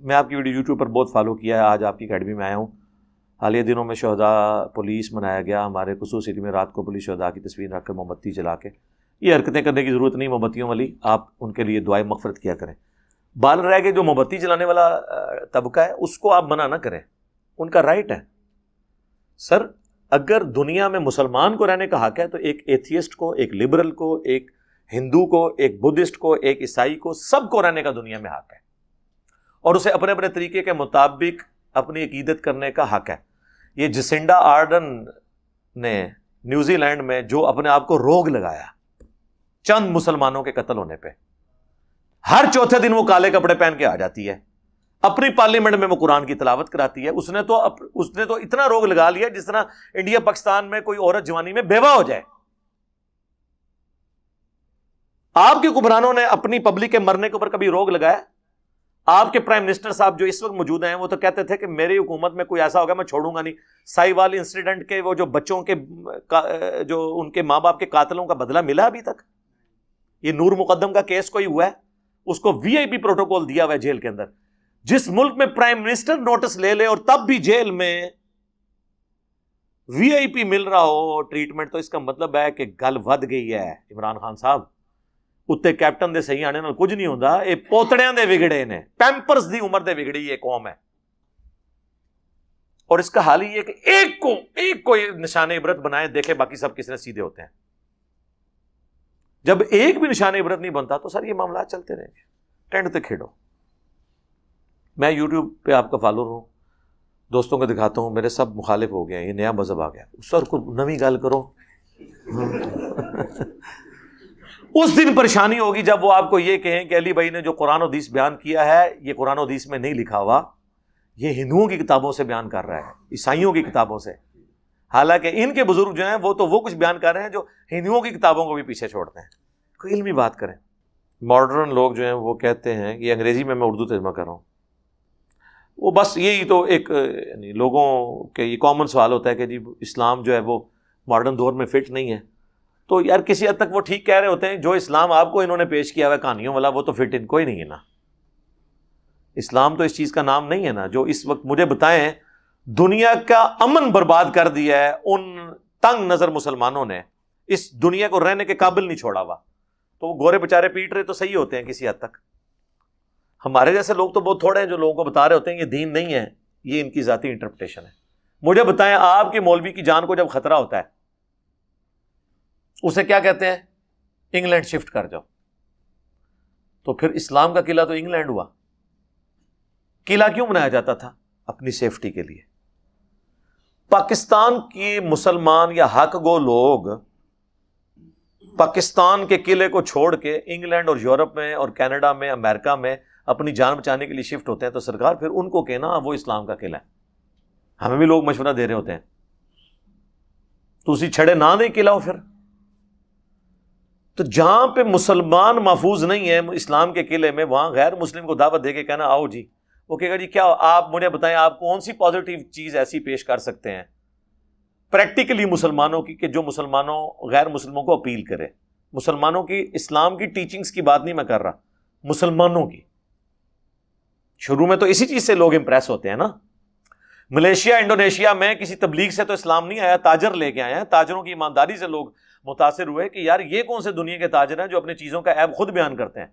میں آپ کی ویڈیو یوٹیوب پر بہت فالو کیا ہے، آج آپ کی اکیڈمی میں آیا ہوں۔ حالیہ دنوں میں شہداء پولیس منایا گیا ہمارے قصور سٹی میں، رات کو پولیس شہداء کی تصویر رکھ کے موم بتی جلا کے، یہ حرکتیں کرنے کی ضرورت نہیں موم بتیوں والی، آپ ان کے لیے دعائیں مغفرت کیا کریں۔ بال رہ کے جو موم بتی جلانے والا طبقہ ہے اس کو آپ منع نہ کریں، ان کا رائٹ ہے۔ سر اگر دنیا میں مسلمان کو رہنے کا حق ہے تو ایک ایتھیسٹ کو، ایک لبرل کو، ایک ہندو کو، ایک بدھسٹ کو، ایک عیسائی کو، سب کو رہنے کا دنیا میں حق ہے، اور اسے اپنے اپنے طریقے کے مطابق اپنی عقیدت کرنے کا حق ہے۔ یہ جسنڈا آرڈن نے نیوزی لینڈ میں جو اپنے آپ کو روگ لگایا چند مسلمانوں کے قتل ہونے پہ، ہر چوتھے دن وہ کالے کپڑے پہن کے آ جاتی ہے، اپنی پارلیمنٹ میں وہ قرآن کی تلاوت کراتی ہے۔ اس نے تو اتنا روگ لگا لیا جس طرح انڈیا پاکستان میں کوئی عورت جوانی میں بیوہ ہو جائے۔ آپ کے حکمرانوں نے اپنی پبلک کے مرنے کے اوپر کبھی روگ لگایا؟ آپ کے پرائم منسٹر صاحب جو اس وقت موجود ہیں وہ تو کہتے تھے کہ میری حکومت میں کوئی ایسا ہوگا میں چھوڑوں گا نہیں۔ سائی وال انسیڈنٹ کے وہ جو بچوں کے جو ان کے ماں باپ کے قاتلوں کا بدلہ ملا ابھی تک؟ یہ نور مقدم کا کیس کوئی ہوا ہے؟ اس کو وی آئی پی پروٹوکول دیا ہوا ہے جیل کے اندر۔ جس ملک میں پرائم منسٹر نوٹس لے لے اور تب بھی جیل میں وی آئی پی مل رہا ہو ٹریٹمنٹ، تو اس کا مطلب ہے کہ گل ود گئی ہے عمران خان صاحب۔ اتنے کیپٹن دے صحیح آنے نال کچھ نہیں ہوندا، اے پوتڑیاں دے وگڑے نے، پیمپرز دی عمر دے وگڑی یہ قوم ہے۔ اور اس کا حال ہی ہے کہ ایک کو نشان عبرت بنائے، دیکھے باقی سب کس نے سیدھے ہوتے ہیں۔ جب ایک بھی نشان عبرت نہیں بنتا تو سر یہ معاملات چلتے رہیں گے۔ ٹینڈ تے کھیڑو۔ میں یوٹیوب پہ آپ کا فالوور ہوں، دوستوں کو دکھاتا ہوں، میرے سب مخالف ہو گئے ہیں، یہ نیا مذہب آ گیا، سر کو نویں گل کرو۔ اس دن پریشانی ہوگی جب وہ آپ کو یہ کہیں کہ علی بھائی نے جو قرآن و حدیث بیان کیا ہے یہ قرآن و حدیث میں نہیں لکھا ہوا، یہ ہندوؤں کی کتابوں سے بیان کر رہا ہے، عیسائیوں کی کتابوں سے۔ حالانکہ ان کے بزرگ جو ہیں وہ تو وہ کچھ بیان کر رہے ہیں جو ہندوؤں کی کتابوں کو بھی پیچھے چھوڑتے ہیں۔ کوئی علمی بات کریں۔ ماڈرن لوگ جو ہیں وہ کہتے ہیں، یہ انگریزی میں اردو ترجمہ کر رہا ہوں، وہ بس یہی تو ایک یعنی لوگوں کے یہ کامن سوال ہوتا ہے کہ جی اسلام جو ہے وہ ماڈرن دور میں فٹ نہیں ہے۔ تو یار کسی حد تک وہ ٹھیک کہہ رہے ہوتے ہیں، جو اسلام آپ کو انہوں نے پیش کیا ہوا ہے کہانیوں والا وہ تو فٹ ان کو ہی نہیں ہے نا۔ اسلام تو اس چیز کا نام نہیں ہے نا۔ جو اس وقت مجھے بتائیں دنیا کا امن برباد کر دیا ہے ان تنگ نظر مسلمانوں نے، اس دنیا کو رہنے کے قابل نہیں چھوڑا ہوا، تو وہ گورے بچارے پیٹ رہے تو صحیح ہوتے ہیں کسی حد تک۔ ہمارے جیسے لوگ تو بہت تھوڑے ہیں جو لوگوں کو بتا رہے ہوتے ہیں یہ دین نہیں ہے، یہ ان کی ذاتی انٹرپریٹیشن ہے۔ مجھے بتائیں آپ کے مولوی کی جان کو جب خطرہ ہوتا ہے اسے کیا کہتے ہیں؟ انگلینڈ شفٹ کر جاؤ۔ تو پھر اسلام کا قلعہ تو انگلینڈ ہوا۔ قلعہ کیوں بنایا جاتا تھا؟ اپنی سیفٹی کے لیے۔ پاکستان کی مسلمان یا حق گو لوگ پاکستان کے قلعے کو چھوڑ کے انگلینڈ اور یورپ میں اور کینیڈا میں، امریکہ میں اپنی جان بچانے کے لیے شفٹ ہوتے ہیں، تو سرکار پھر ان کو کہنا وہ اسلام کا قلعہ ہے۔ ہمیں بھی لوگ مشورہ دے رہے ہوتے ہیں تو اسی چھڑے نہ دیں قلعہ ہو۔ پھر تو جہاں پہ مسلمان محفوظ نہیں ہے اسلام کے قلعے میں، وہاں غیر مسلم کو دعوت دے کے کہنا آؤ جی، وہ کہے گا جی کیا آپ مجھے بتائیں آپ کون سی پازیٹیو چیز ایسی پیش کر سکتے ہیں پریکٹیکلی مسلمانوں کی کہ جو مسلمانوں غیر مسلموں کو اپیل کرے۔ مسلمانوں کی اسلام کی ٹیچنگز کی بات نہیں میں کر رہا، مسلمانوں کی۔ شروع میں تو اسی چیز سے لوگ امپریس ہوتے ہیں نا۔ ملیشیا انڈونیشیا میں کسی تبلیغ سے تو اسلام نہیں آیا، تاجر لے کے آئے ہیں، تاجروں کی ایمانداری سے لوگ متاثر ہوئے کہ یار یہ کون سے دنیا کے تاجر ہیں جو اپنی چیزوں کا عیب خود بیان کرتے ہیں۔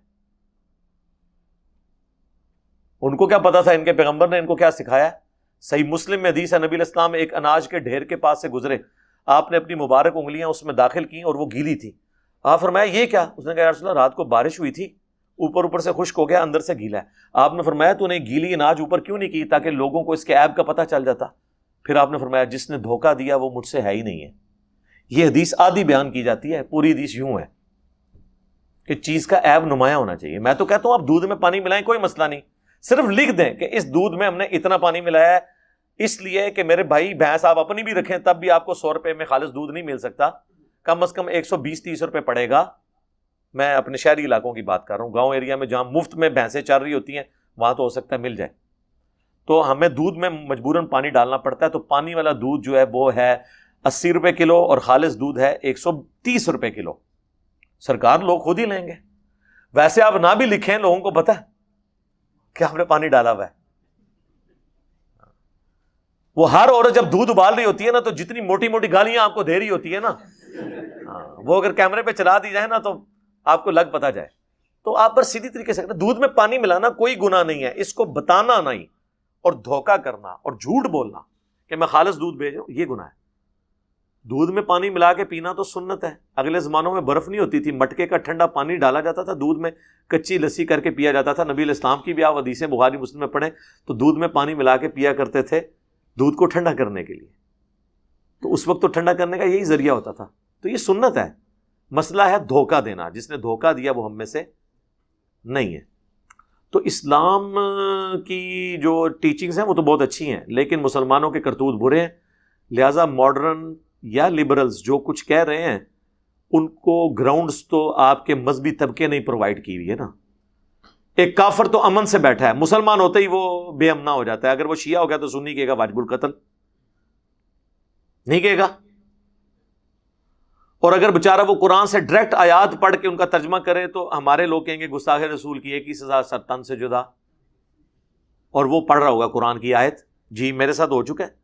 ان کو کیا پتا تھا ان کے پیغمبر نے ان کو کیا سکھایا؟ صحیح مسلم میں حدیث ہے، نبی علیہ السلام ایک اناج کے ڈھیر کے پاس سے گزرے، آپ نے اپنی مبارک انگلیاں اس میں داخل کی اور وہ گیلی تھی۔ آپ فرمایا یہ کیا؟ اس نے کہا یا رسول اللہ رات کو بارش ہوئی تھی، اوپر سے خشک ہو گیا، اندر سے گیلا ہے۔ آپ نے فرمایا تو نے گیلی اناج اوپر کیوں نہیں کی تاکہ لوگوں کو اس کے عیب کا پتہ چل جاتا؟ پھر آپ نے فرمایا جس نے دھوکہ دیا وہ مجھ سے ہے ہی نہیں ہے۔ یہ حدیث آدھی بیان کی جاتی ہے، پوری حدیث یوں ہے کہ چیز کا عیب نمایاں ہونا چاہیے۔ میں تو کہتا ہوں آپ دودھ میں پانی ملائیں کوئی مسئلہ نہیں، صرف لکھ دیں کہ اس دودھ میں ہم نے اتنا پانی ملایا ہے اس لیے کہ میرے بھائی بھینس آپ اپنی بھی رکھیں تب بھی آپ کو 100 روپے میں خالص دودھ نہیں مل سکتا، کم از کم 120-130 روپے پڑے گا۔ میں اپنے شہری علاقوں کی بات کر رہا ہوں، گاؤں ایریا میں جہاں مفت میں بھینسیں چر رہی ہوتی ہیں وہاں تو ہو سکتا ہے مل جائے۔ تو ہمیں دودھ میں مجبوراً پانی ڈالنا پڑتا ہے، تو پانی والا دودھ جو ہے وہ ہے 80 روپے کلو اور خالص دودھ ہے 130 روپے کلو۔ سرکار لوگ خود ہی لیں گے۔ ویسے آپ نہ بھی لکھیں، لوگوں کو پتہ ہے کہ آپ نے پانی ڈالا ہوا ہے۔ وہ ہر عورت جب دودھ ابال رہی ہوتی ہے نا تو جتنی موٹی موٹی گالیاں آپ کو دے رہی ہوتی ہے نا، وہ اگر کیمرے پہ چلا دی جائے نا تو آپ کو لگ پتا جائے. تو آپ پر سیدھی طریقے سے دودھ میں پانی ملانا کوئی گناہ نہیں ہے، اس کو بتانا نہیں اور دھوکہ کرنا اور جھوٹ بولنا کہ میں خالص دودھ بھیج رہا ہوں، یہ گناہ ہے. دودھ میں پانی ملا کے پینا تو سنت ہے. اگلے زمانوں میں برف نہیں ہوتی تھی، مٹکے کا ٹھنڈا پانی ڈالا جاتا تھا دودھ میں، کچی لسی کر کے پیا جاتا تھا. نبی علیہ السلام کی بھی آپ حدیثیں بخاری مسلم میں پڑھیں تو دودھ میں پانی ملا کے پیا کرتے تھے دودھ کو ٹھنڈا کرنے کے لیے. تو اس وقت تو ٹھنڈا کرنے کا یہی ذریعہ ہوتا تھا. تو یہ سنت ہے. مسئلہ ہے دھوکہ دینا، جس نے دھوکہ دیا وہ ہم میں سے نہیں ہے. تو اسلام کی جو ٹیچنگز ہیں وہ تو بہت اچھی ہیں، لیکن مسلمانوں کے کرتوت برے ہیں. لہٰذا ماڈرن یا لبرلز جو کچھ کہہ رہے ہیں ان کو گراؤنڈز تو آپ کے مذہبی طبقے نے پرووائڈ کی ہوئی ہے نا. ایک کافر تو امن سے بیٹھا ہے، مسلمان ہوتے ہی وہ بے امنا ہو جاتا ہے. اگر وہ شیعہ ہو گیا تو سنی کہے گا واجب القتل، نہیں کہے گا. اور اگر بیچارہ وہ قرآن سے ڈائریکٹ آیات پڑھ کے ان کا ترجمہ کرے تو ہمارے لوگ کہیں گے گستاخ رسول کی ایک ہی سزا، سر تن سے جدا. اور وہ پڑھ رہا ہوگا قرآن کی آیت. جی میرے ساتھ ہو چکا ہے.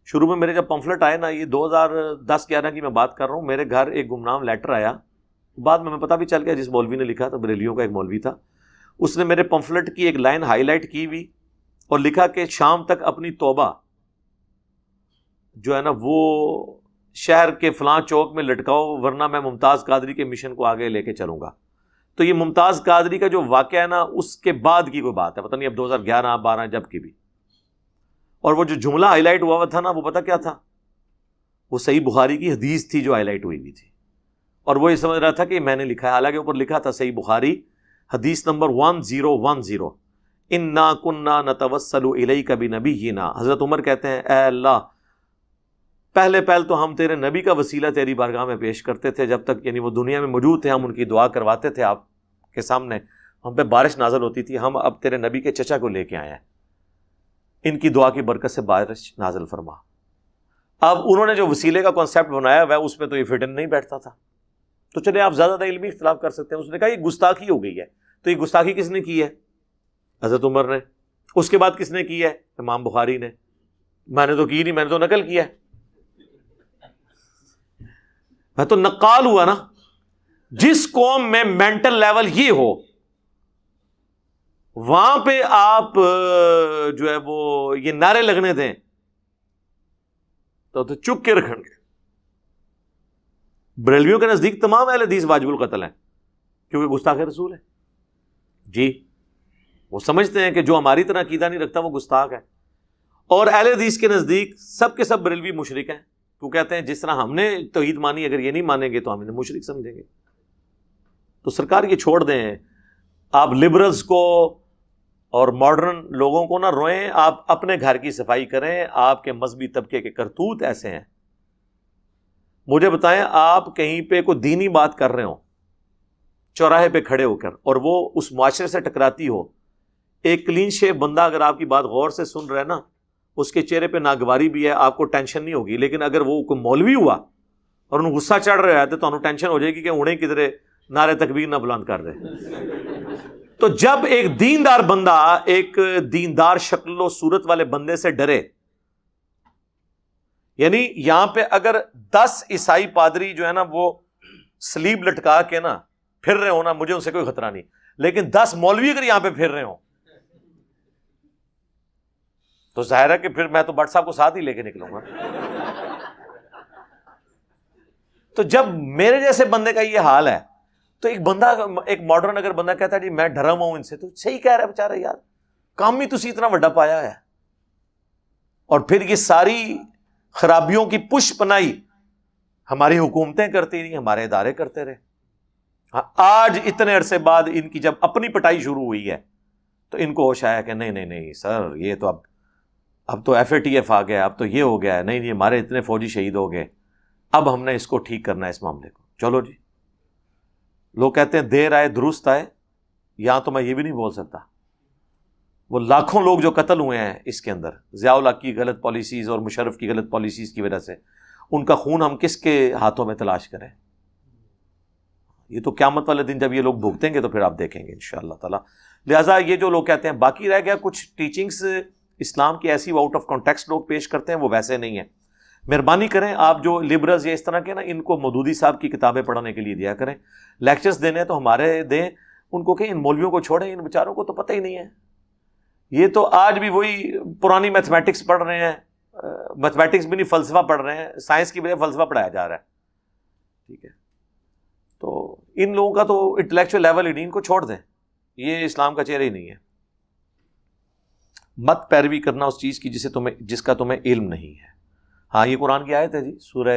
شروع میں میرے جب پمفلٹ آئے نا، یہ 2010-11 کی میں بات کر رہا ہوں، میرے گھر ایک گمنام لیٹر آیا. بعد میں پتہ بھی چل گیا جس مولوی نے لکھا تھا، بریلیوں کا ایک مولوی تھا، اس نے میرے پمفلٹ کی ایک لائن ہائی لائٹ کی ہوئی اور لکھا کہ شام تک اپنی توبہ جو ہے نا وہ شہر کے فلاں چوک میں لٹکاؤ ورنہ میں ممتاز قادری کے مشن کو آگے لے کے چلوں گا. تو یہ ممتاز قادری کا جو واقعہ ہے نا اس کے بعد کی کوئی بات ہے، پتہ نہیں اب 2011-12 جب کی بھی. اور وہ جو جملہ ہائی لائٹ ہوا تھا نا وہ پتہ کیا تھا؟ وہ صحیح بخاری کی حدیث تھی جو ہائی لائٹ ہوئی ہوئی تھی. اور وہ یہ سمجھ رہا تھا کہ میں نے لکھا ہے، حالانکہ اوپر لکھا تھا صحیح بخاری حدیث نمبر 1010 انا کنا نتوسل الیک بنبینا. حضرت عمر کہتے ہیں اے اللہ پہلے تو ہم تیرے نبی کا وسیلہ تیری بارگاہ میں پیش کرتے تھے، جب تک یعنی وہ دنیا میں موجود تھے ہم ان کی دعا کرواتے تھے آپ کے سامنے، ہم پہ بارش نازل ہوتی تھی. ہم اب تیرے نبی کے چچا کو لے کے آئے ہیں، ان کی دعا کی برکت سے بارش نازل فرما. اب انہوں نے جو وسیلے کا کانسیپٹ بنایا ہوا ہے اس میں تو یہ فٹ ان نہیں بیٹھتا تھا. تو چلے آپ زیادہ علمی اختلاف کر سکتے ہیں. اس نے کہا یہ گستاخی ہو گئی ہے. تو یہ گستاخی کس نے کی ہے؟ حضرت عمر نے. اس کے بعد کس نے کی ہے؟ امام بخاری نے. میں نے تو کی نہیں، میں نے تو نقل کیا ہے، میں تو نقال ہوا نا. جس قوم میں مینٹل لیول یہ ہو وہاں پہ آپ جو ہے وہ یہ نعرے لگنے دیں تو چک کے رکھیں گے. بریلویوں کے نزدیک تمام اہل حدیث واجب القتل ہیں کیونکہ گستاخ رسول ہے. جی وہ سمجھتے ہیں کہ جو ہماری طرح عقیدہ نہیں رکھتا وہ گستاخ ہے. اور اہل حدیث کے نزدیک سب کے سب بریلوی مشرک ہیں. تو کہتے ہیں جس طرح ہم نے توحید مانی اگر یہ نہیں مانیں گے تو ہم انہیں مشرک سمجھیں گے. تو سرکار یہ چھوڑ دیں. آپ لبرلز کو اور ماڈرن لوگوں کو نہ روئیں، آپ اپنے گھر کی صفائی کریں. آپ کے مذہبی طبقے کے کرتوت ایسے ہیں. مجھے بتائیں آپ کہیں پہ کوئی دینی بات کر رہے ہوں چوراہے پہ کھڑے ہو کر اور وہ اس معاشرے سے ٹکراتی ہو، ایک کلین شیو بندہ اگر آپ کی بات غور سے سن رہا ہے نا، اس کے چہرے پہ ناگواری بھی ہے، آپ کو ٹینشن نہیں ہوگی. لیکن اگر وہ کوئی مولوی ہوا اور انہوں غصہ چڑھ رہا ہے تو انہوں ٹینشن ہو جائے گی کہ انہیں کدھرے نعرے تکبیر نہ بلند کر دے. تو جب ایک دیندار بندہ ایک دیندار شکل و صورت والے بندے سے ڈرے، یعنی یہاں پہ اگر 10 عیسائی پادری جو ہے نا وہ سلیب لٹکا کے نا پھر رہے ہو نا، مجھے ان سے کوئی خطرہ نہیں. لیکن 10 مولوی اگر یہاں پہ پھر رہے ہوں تو ظاہر ہے کہ پھر میں تو بٹ صاحب کو ساتھ ہی لے کے نکلوں گا. تو جب میرے جیسے بندے کا یہ حال ہے تو ایک بندہ، ایک ماڈرن اگر بندہ کہتا ہے جی میں ڈرا ہوا ہوں ان سے، تو صحیح کہہ رہا ہے بیچارہ، یار کام ہی تسی اتنا بڑا پایا ہے. اور پھر یہ ساری خرابیوں کی پش پنائی ہماری حکومتیں کرتی رہی، ہمارے ادارے کرتے رہے. آج اتنے عرصے بعد ان کی جب اپنی پٹائی شروع ہوئی ہے تو ان کو ہوش آیا کہ نہیں سر یہ تو اب تو FATF آ گیا، اب تو یہ ہو گیا ہے، نہیں ہمارے اتنے فوجی شہید ہو گئے، اب ہم نے اس کو ٹھیک کرنا ہے اس معاملے کو. چلو جی. لوگ کہتے ہیں دیر آئے درست آئے. یہاں تو میں یہ بھی نہیں بول سکتا. وہ لاکھوں لوگ جو قتل ہوئے ہیں اس کے اندر ضیاء الحق کی غلط پالیسیز اور مشرف کی غلط پالیسیز کی وجہ سے، ان کا خون ہم کس کے ہاتھوں میں تلاش کریں؟ یہ تو قیامت والے دن جب یہ لوگ بھگتیں گے تو پھر آپ دیکھیں گے انشاءاللہ تعالی. لہٰذا یہ جو لوگ کہتے ہیں باقی رہ گیا کچھ ٹیچنگز اسلام کی ایسی آؤٹ آف کانٹیکسٹ لوگ پیش کرتے ہیں وہ ویسے نہیں ہیں. مہربانی کریں آپ جو لبرلز یا اس طرح کے نا ان کو مودودی صاحب کی کتابیں پڑھنے کے لیے دیا کریں. لیکچرز دینے تو ہمارے دیں, ان کو کہ ان مولویوں کو چھوڑیں, ان بیچاروں کو تو پتہ ہی نہیں ہے. یہ تو آج بھی وہی پرانی میتھمیٹکس پڑھ رہے ہیں, میتھمیٹکس بھی نہیں فلسفہ پڑھ رہے ہیں, سائنس کی بجائے فلسفہ پڑھایا جا رہا ہے. ٹھیک ہے, تو ان لوگوں کا تو انٹلیکچوئل لیول ہی نہیں, ان کو چھوڑ دیں, یہ اسلام کا چہرہ ہی نہیں ہے. مت پیروی کرنا اس چیز کی جس کا تمہیں علم نہیں ہے. ہاں یہ قرآن کی آیت ہے جی, سورہ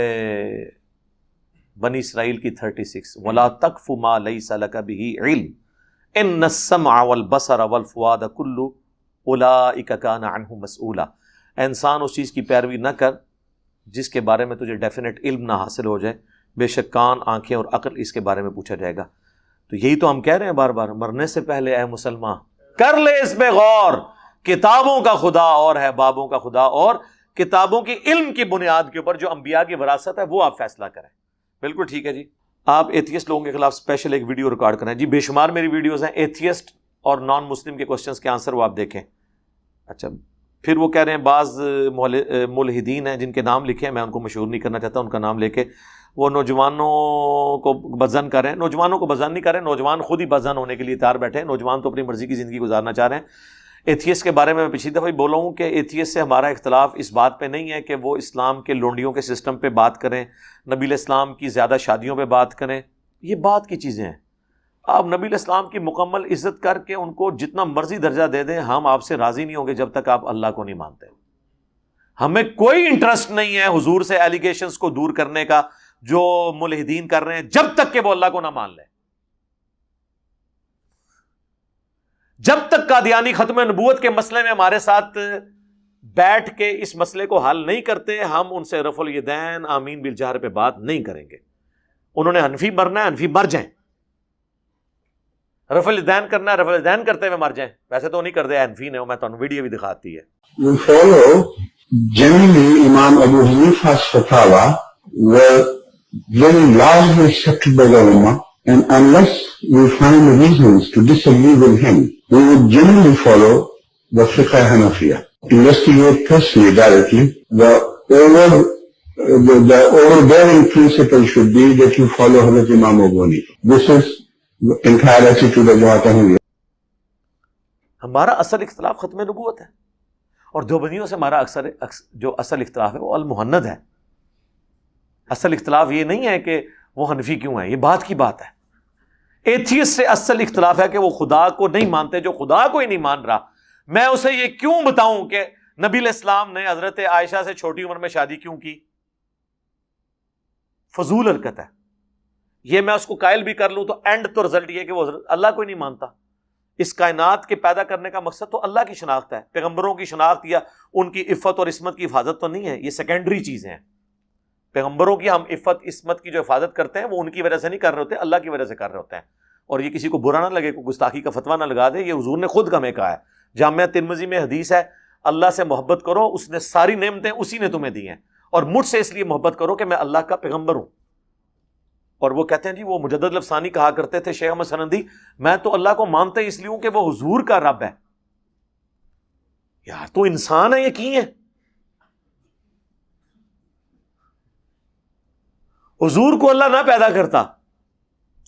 بنی اسرائیل کی 36, وَلَا تَقْفُ مَا لَيْسَ لَكَ بِهِ عِلْمٌ إِنَّ السَّمْعَ وَالْبَصَرَ وَالْفُؤَادَ كُلُّ أُولَٰئِكَ كَانَ عَنْهُ مسئولا. انسان اس چیز کی پیروی نہ کر جس کے بارے میں تجھے ڈیفینیٹ علم نہ حاصل ہو جائے, بے شک کان, آنکھیں اور عقل اس کے بارے میں پوچھا جائے گا. تو یہی تو ہم کہہ رہے ہیں بار بار, مرنے سے پہلے اے مسلمان کر لے اس میں غور, کتابوں کا خدا اور ہے بابوں کا خدا, اور کتابوں کی علم کی بنیاد کے اوپر جو انبیاء کی وراثت ہے وہ آپ فیصلہ کریں. بالکل ٹھیک ہے جی. آپ ایتھیسٹ لوگوں کے خلاف اسپیشل ایک ویڈیو ریکارڈ کریں جی, بے شمار میری ویڈیوز ہیں ایتھیسٹ اور نان مسلم کے کوسچنز کے آنسر وہ آپ دیکھیں. اچھا پھر وہ کہہ رہے ہیں بعض ملحدین ہیں جن کے نام لکھے ہیں, میں ان کو مشہور نہیں کرنا چاہتا, ان کا نام لے کے وہ نوجوانوں کو بدظن کر رہے ہیں. نوجوانوں کو بدظن نہیں کر رہے, نوجوان خود ہی بدظن ہونے کے لیے تیار بیٹھے ہیں. نوجوان تو اپنی مرضی کی زندگی گزارنا چاہ رہے ہیں. ایتھیسٹ کے بارے میں پچھلی دفعہ بولا ہوں کہ ایتھیسٹ سے ہمارا اختلاف اس بات پہ نہیں ہے کہ وہ اسلام کے لونڈیوں کے سسٹم پہ بات کریں, نبی علیہ السلام کی زیادہ شادیوں پہ بات کریں, یہ بات کی چیزیں ہیں. آپ نبی علیہ السلام کی مکمل عزت کر کے ان کو جتنا مرضی درجہ دے دیں, ہم آپ سے راضی نہیں ہوں گے جب تک آپ اللہ کو نہیں مانتے. ہمیں کوئی انٹرسٹ نہیں ہے حضور سے ایلیگیشنز کو دور کرنے کا جو ملحدین کر رہے ہیں, جب تک کہ وہ اللہ کو نہ مان لیں. جب تک قادیانی ختم نبوت کے مسئلے میں ہمارے ساتھ بیٹھ کے اس مسئلے کو حل نہیں کرتے, ہم ان سے رفع الیدین آمین بالجہر پہ بات نہیں کریں گے. انہوں نے حنفی مرنا ہے, حنفی مر جائیں. رفع الیدین کرنا ہے, رفع الیدین کرتے ہوئے مر جائیں. ویسے تو نہیں کرتے, حنفی نے, میں تمہیں ویڈیو بھی دکھاتی ہے. We follow generally Imam Abu Hanifa's fatwa were very largely accepted by the Ummah, and unless we find reasons to disagree with him, we would generally follow the Fiqh Hanafiya. Investigate personally, directly. The overbearing principle should be that you follow Hazrat Imam Abu Hanifa. This is the entire attitude of Jamaat-e-Ahmadiyya. ہمارا اصل اختلاف ختم نبوت ہے, اور دیوبندیوں سے ہمارا جو اصل اختلاف ہے وہ المحند ہے. اصل اختلاف یہ نہیں ہے کہ وہ حنفی کیوں ہیں, یہ بات کی بات ہے. ایتھیسٹ سے اصل اختلاف ہے کہ وہ خدا کو نہیں مانتے. جو خدا کو ہی نہیں مان رہا, میں اسے یہ کیوں بتاؤں کہ نبی علیہ السلام نے حضرت عائشہ سے چھوٹی عمر میں شادی کیوں کی؟ فضول حرکت ہے. یہ میں اس کو قائل بھی کر لوں تو اینڈ تو رزلٹ یہ کہ وہ اللہ کو ہی نہیں مانتا. اس کائنات کے پیدا کرنے کا مقصد تو اللہ کی شناخت ہے, پیغمبروں کی شناخت یا ان کی عفت اور عصمت کی حفاظت تو نہیں ہے. یہ سیکنڈری چیزیں ہیں. پیغمبروں کی ہم عفت عصمت کی جو حفاظت کرتے ہیں وہ ان کی وجہ سے نہیں کر رہے ہوتے, اللہ کی وجہ سے کر رہے ہوتے ہیں. اور یہ کسی کو برا نہ لگے, کوئی گستاخی کا فتویٰ نہ لگا دے, یہ حضور نے خود ہمیں کہا ہے. جامعہ ترمذی میں حدیث ہے, اللہ سے محبت کرو, اس نے ساری نعمتیں اسی نے تمہیں دی ہیں, اور مجھ سے اس لیے محبت کرو کہ میں اللہ کا پیغمبر ہوں. اور وہ کہتے ہیں جی, وہ مجدد لفسانی کہا کرتے تھے شیخ احمد سنندی, میں تو اللہ کو مانتا ہی اس لیے ہوں کہ وہ حضور کا رب ہے. یار تو انسان ہے, یہ کی ہے؟ حضور کو اللہ نہ پیدا کرتا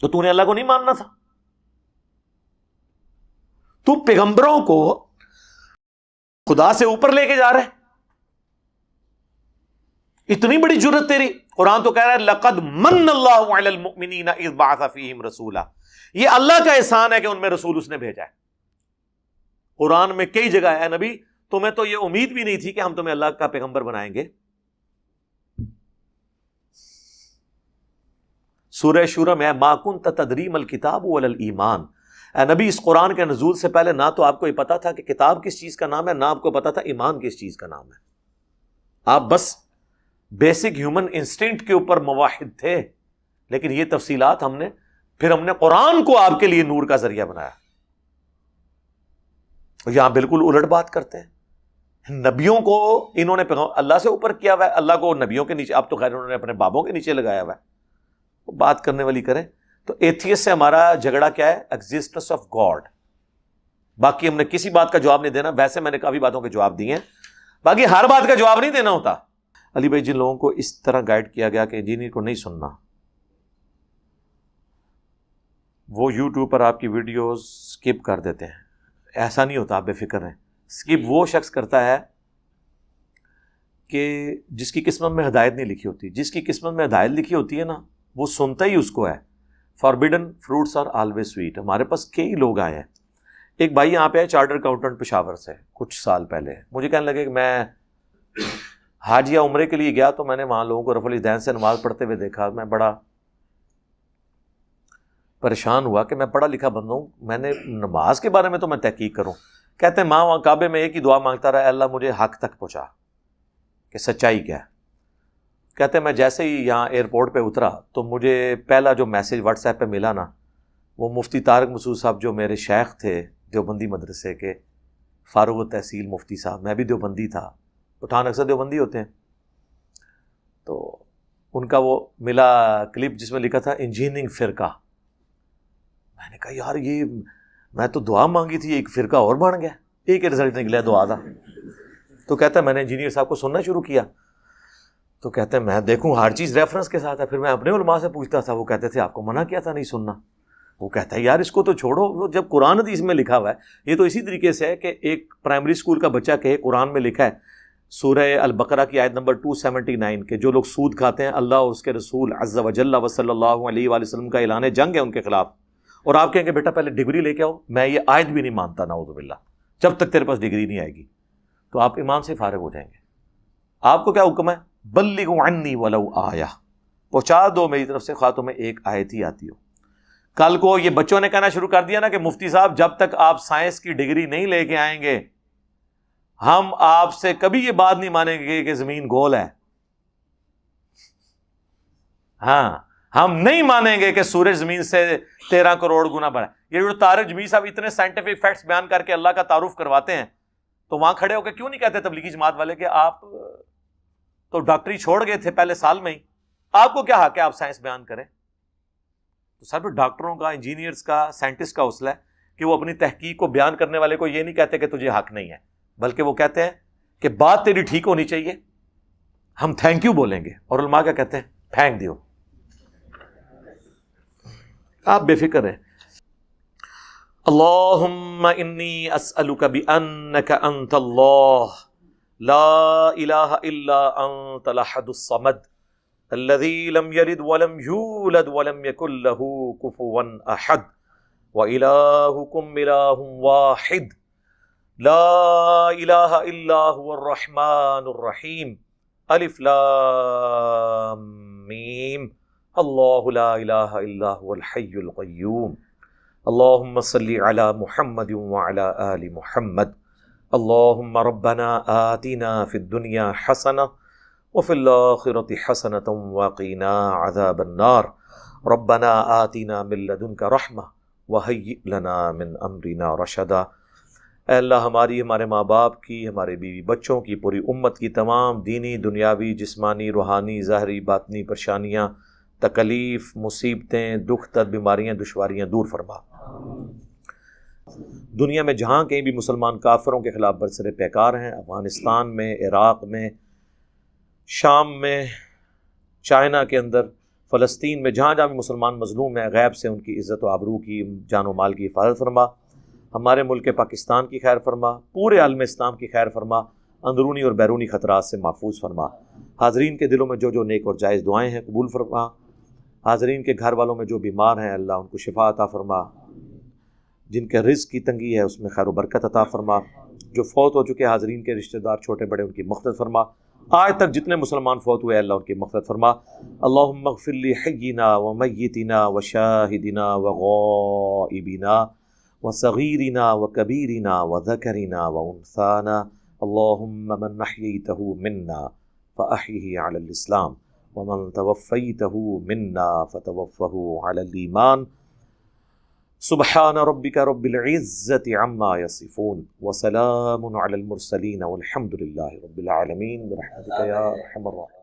تو تو نے اللہ کو نہیں ماننا تھا. تو پیغمبروں کو خدا سے اوپر لے کے جا رہے, اتنی بڑی جرت تیری. قرآن تو کہہ رہا ہے لقد من اللہ علی المؤمنین اذ بعث فیہم رسولا, یہ اللہ کا احسان ہے کہ ان میں رسول اس نے بھیجا ہے. قرآن میں کئی جگہ ہے نبی تمہیں تو یہ امید بھی نہیں تھی کہ ہم تمہیں اللہ کا پیغمبر بنائیں گے. سورہ شورى میں ما كنت تدری ما الکتاب ولا الایمان, اے نبی اس قرآن کے نزول سے پہلے نہ تو آپ کو یہ پتا تھا کہ کتاب کس چیز کا نام ہے, نہ آپ کو پتا تھا ایمان کس چیز کا نام ہے. آپ بس بیسک ہیومن انسٹنکٹ کے اوپر مواحد تھے, لیکن یہ تفصیلات ہم نے قرآن کو آپ کے لیے نور کا ذریعہ بنایا. یہاں بالکل الٹ بات کرتے ہیں. نبیوں کو انہوں نے اللہ سے اوپر کیا ہوا ہے, اللہ کو نبیوں کے نیچے, اب تو خیر انہوں نے اپنے بابوں کے نیچے لگایا ہوا ہے. بات کرنے والی کریں. تو ایتھیسٹ سے ہمارا جھگڑا کیا ہے؟ Existence of God. باقی ہم نے کسی بات کا جواب نہیں دینا. ویسے میں نے کافی باتوں کے جواب دیے ہیں, باقی ہر بات کا جواب نہیں دینا ہوتا. علی بھائی جن لوگوں کو اس طرح گائیڈ کیا گیا کہ انجینئر کو نہیں سننا, وہ یوٹیوب پر آپ کی ویڈیوز سکپ کر دیتے ہیں. ایسا نہیں ہوتا, آپ بے فکر رہیں. سکپ وہ شخص کرتا ہے کہ جس کی قسمت میں ہدایت نہیں لکھی ہوتی. جس کی قسمت میں ہدایت لکھی ہوتی ہے نا, وہ سنتا ہی اس کو ہے. Forbidden fruits are always sweet. ہمارے پاس کئی لوگ آئے ہیں. ایک بھائی یہاں پہ ہے چارٹر اکاؤنٹنٹ پشاور سے, کچھ سال پہلے مجھے کہنے لگے کہ میں حج یا عمرے کے لیے گیا تو میں نے وہاں لوگوں کو رفع الیدین سے نماز پڑھتے ہوئے دیکھا. میں بڑا پریشان ہوا کہ میں پڑھا لکھا بندہ ہوں, میں نے نماز کے بارے میں تو میں تحقیق کروں. کہتے ہیں ماں وہاں کعبے میں ایک ہی دعا مانگتا رہا, اللہ مجھے حق تک پہنچا کہ سچائی کیا ہے. کہتے ہیں میں جیسے ہی یہاں ایئرپورٹ پہ اترا تو مجھے پہلا جو میسج واٹس ایپ پہ ملا نا, وہ مفتی طارق مسعود صاحب جو میرے شیخ تھے دیوبندی مدرسے کے, فاروق تحصیل مفتی صاحب. میں بھی دیوبندی تھا, پٹھان اکثر دیوبندی ہوتے ہیں. تو ان کا وہ ملا کلپ جس میں لکھا تھا انجینئرنگ فرقہ. میں نے کہا یار یہ میں تو دعا مانگی تھی, ایک فرقہ اور بن گیا, ایک رزلٹ نکلا دعا تھا. تو کہتا ہے میں نے انجینئر صاحب کو سننا شروع کیا. تو کہتے ہیں میں دیکھوں ہر چیز ریفرنس کے ساتھ ہے. پھر میں اپنے علماء سے پوچھتا تھا, وہ کہتے تھے آپ کو منع کیا تھا نہیں سننا. وہ کہتا ہے یار اس کو تو چھوڑو, وہ جب قرآن حدیث میں لکھا ہوا ہے. یہ تو اسی طریقے سے ہے کہ ایک پرائمری اسکول کا بچہ کہے قرآن میں لکھا ہے سورہ البقرہ کی آیت نمبر 279 کہ جو لوگ سود کھاتے ہیں اللہ اور اس کے رسول عز و جل و صلی اللہ علیہ وآلہ وسلم کا اعلان جنگ ہے ان کے خلاف. اور آپ کہیں کہ بیٹا پہلے ڈگری لے کے آؤ. میں یہ آیت بھی نہیں مانتا نعوذ باللہ, جب تک تیرے پاس ڈگری نہیں آئے گی. تو آپ ایمان سے فارغ ہو جائیں گے. آپ کو کیا حکم ہے؟ بلغوا عنی ولو آیہ, پہنچا دو میری طرف سے خواہ تمہیں ایک آیت ہی آتی ہو. کل کو یہ بچوں نے کہنا شروع کر دیا نا کہ مفتی صاحب جب تک آپ سائنس کی ڈگری نہیں لے کے آئیں گے ہم آپ سے کبھی یہ بات نہیں مانیں گے کہ زمین گول ہے. ہاں, ہم نہیں مانیں گے کہ سورج زمین سے 13 کروڑ گنا بڑا ہے. یہ جو طارق جمیل صاحب اتنے سائنٹیفک فیکٹس بیان کر کے اللہ کا تعارف کرواتے ہیں, تو وہاں کھڑے ہو کے کیوں نہیں کہتے تبلیغی جماعت والے کہ آپ تو ڈاکٹری چھوڑ گئے تھے پہلے سال میں ہی, آپ کو کیا حق ہے آپ سائنس بیان کریں؟ تو سر ڈاکٹروں کا, انجینئرز کا, سائنٹسٹ کا حوصلہ ہے کہ وہ اپنی تحقیق کو بیان کرنے والے کو یہ نہیں کہتے کہ تجھے حق نہیں ہے, بلکہ وہ کہتے ہیں کہ بات تیری ٹھیک ہونی چاہیے, ہم تھینک یو بولیں گے. اور علماء کیا کہتے ہیں؟ پھینک دیو. آپ بے فکر ہیں. اللہم انی اسألک بانک انت اللہ لا الہ الا انت الاحد الصمد الذی لم یلد ولم یولد ولم یکن له کفوا احد وإلہکم الہ واحد لا الہ الا هو الرحمن الرحیم الف لام میم اللہ لا الہ الا هو الحی القیوم اللہم صلی علی محمد وعلی آل محمد اللہم ربنا آتنا فی الدنیا حسنہ وفی الآخرۃ حسنۃ وقنا عذاب النار ربنا آتنا من لدنک رحمہ وہیئ لنا من امرنا رشدا. اے اللہ ہماری, ہمارے ماں باپ کی, ہمارے بیوی بچوں کی, پوری امت کی تمام دینی, دنیاوی, جسمانی, روحانی, ظاہری, باطنی پریشانیاں, تکلیف, مصیبتیں, دکھ درد, بیماریاں, دشواریاں دور فرما. دنیا میں جہاں کہیں بھی مسلمان کافروں کے خلاف برسر پیکار ہیں, افغانستان میں, عراق میں, شام میں, چائنا کے اندر, فلسطین میں, جہاں جہاں بھی مسلمان مظلوم ہیں, غیب سے ان کی عزت و آبرو کی, جان و مال کی حفاظت فرما. ہمارے ملک پاکستان کی خیر فرما, پورے عالم اسلام کی خیر فرما, اندرونی اور بیرونی خطرات سے محفوظ فرما. حاضرین کے دلوں میں جو نیک اور جائز دعائیں ہیں قبول فرما. حاضرین کے گھر والوں میں جو بیمار ہیں اللہ ان کو شفا عطا فرما. جن کے رزق کی تنگی ہے اس میں خیر و برکت عطا فرما. جو فوت ہو چکے حاضرین کے رشتہ دار چھوٹے بڑے ان کی مغفرت فرما. آج تک جتنے مسلمان فوت ہوئے اللہ ان کی مغفرت فرما. اللہم اغفر لحینا و میتنا و شاہدنا و غائبنا و صغیرنا و کبیرنا و ذکرنا و انثانا. اللہم من احییتہ منا فاحیہ علی الاسلام ومن توفیتہ منا فتوفہ علی الایمان. سبحان ربک رب العزت عما یصفون وسلام علی المرسلین والحمد للہ رب العالمین برحمتک یا ارحم الراحمین.